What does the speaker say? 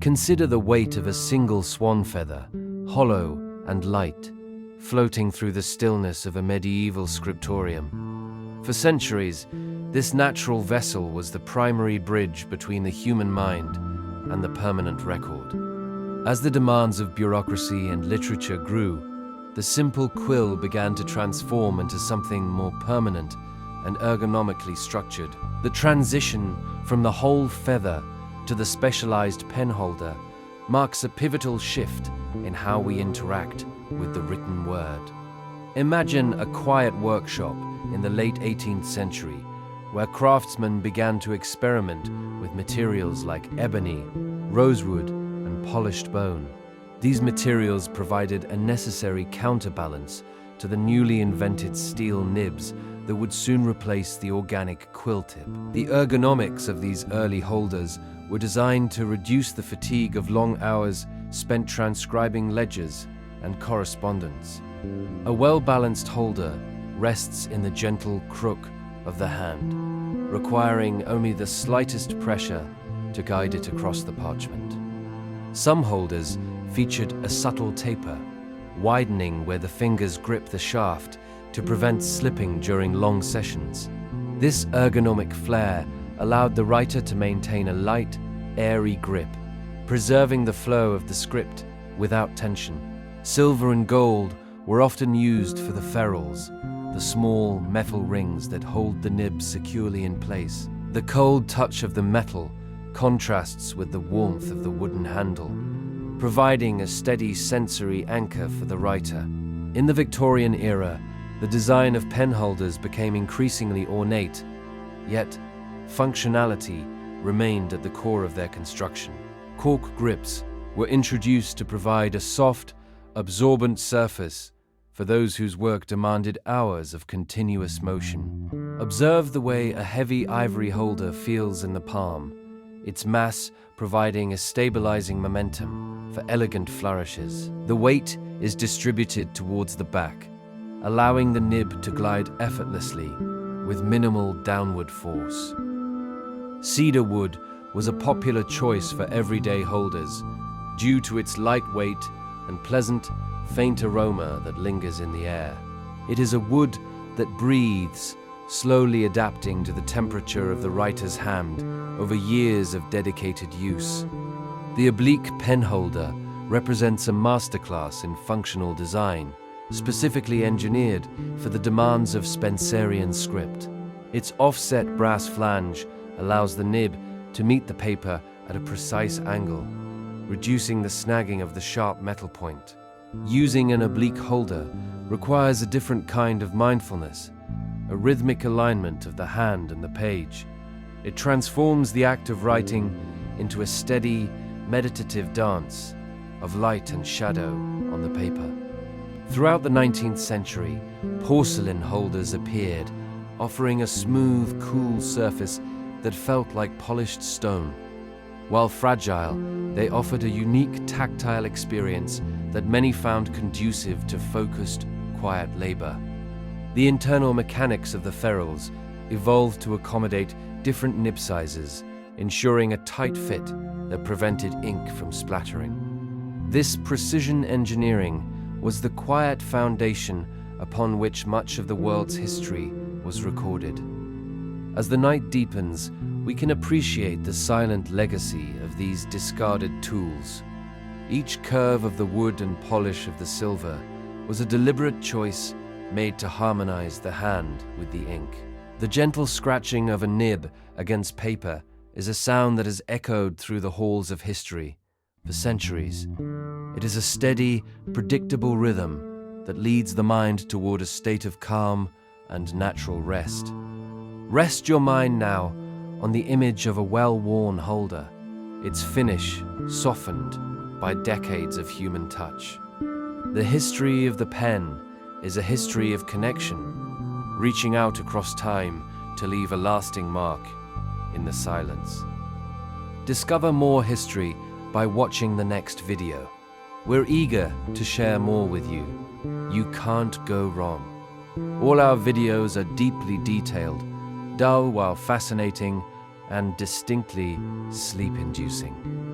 Consider the weight of a single swan feather, hollow and light, floating through the stillness of a medieval scriptorium. For centuries, this natural vessel was the primary bridge between the human mind and the permanent record. As the demands of bureaucracy and literature grew, the simple quill began to transform into something more permanent and ergonomically structured. The transition from the whole feather to the specialized pen holder marks a pivotal shift in how we interact with the written word. Imagine a quiet workshop in the late 18th century where craftsmen began to experiment with materials like ebony, rosewood, and polished bone. These materials provided a necessary counterbalance to the newly invented steel nibs that would soon replace the organic quill tip. The ergonomics of these early holders were designed to reduce the fatigue of long hours spent transcribing ledgers and correspondence. A well-balanced holder rests in the gentle crook of the hand, requiring only the slightest pressure to guide it across the parchment. Some holders featured a subtle taper, widening where the fingers grip the shaft to prevent slipping during long sessions. This ergonomic flair allowed the writer to maintain a light, airy grip, preserving the flow of the script without tension. Silver and gold were often used for the ferrules, the small metal rings that hold the nib securely in place. The cold touch of the metal contrasts with the warmth of the wooden handle, providing a steady sensory anchor for the writer. In the Victorian era, the design of pen holders became increasingly ornate, yet functionality remained at the core of their construction. Cork grips were introduced to provide a soft, absorbent surface for those whose work demanded hours of continuous motion. Observe the way a heavy ivory holder feels in the palm, its mass providing a stabilizing momentum for elegant flourishes. The weight is distributed towards the back, allowing the nib to glide effortlessly with minimal downward force. Cedar wood was a popular choice for everyday holders due to its light weight and pleasant, faint aroma that lingers in the air. It is a wood that breathes, slowly adapting to the temperature of the writer's hand over years of dedicated use. The oblique pen holder represents a masterclass in functional design, specifically engineered for the demands of Spencerian script. Its offset brass flange allows the nib to meet the paper at a precise angle, reducing the snagging of the sharp metal point. Using an oblique holder requires a different kind of mindfulness, a rhythmic alignment of the hand and the page. It transforms the act of writing into a steady, meditative dance of light and shadow on the paper. Throughout the 19th century, porcelain holders appeared, offering a smooth, cool surface that felt like polished stone. While fragile, they offered a unique tactile experience that many found conducive to focused, quiet labor. The internal mechanics of the ferrules evolved to accommodate different nib sizes, ensuring a tight fit that prevented ink from splattering. This precision engineering was the quiet foundation upon which much of the world's history was recorded. As the night deepens, we can appreciate the silent legacy of these discarded tools. Each curve of the wood and polish of the silver was a deliberate choice made to harmonize the hand with the ink. The gentle scratching of a nib against paper is a sound that has echoed through the halls of history for centuries. It is a steady, predictable rhythm that leads the mind toward a state of calm and natural rest. Rest your mind now on the image of a well-worn holder, its finish softened by decades of human touch. The history of the pen is a history of connection, reaching out across time to leave a lasting mark in the silence. Discover more history by watching the next video. We're eager to share more with you. You can't go wrong. All our videos are deeply detailed, dull while fascinating, and distinctly sleep-inducing.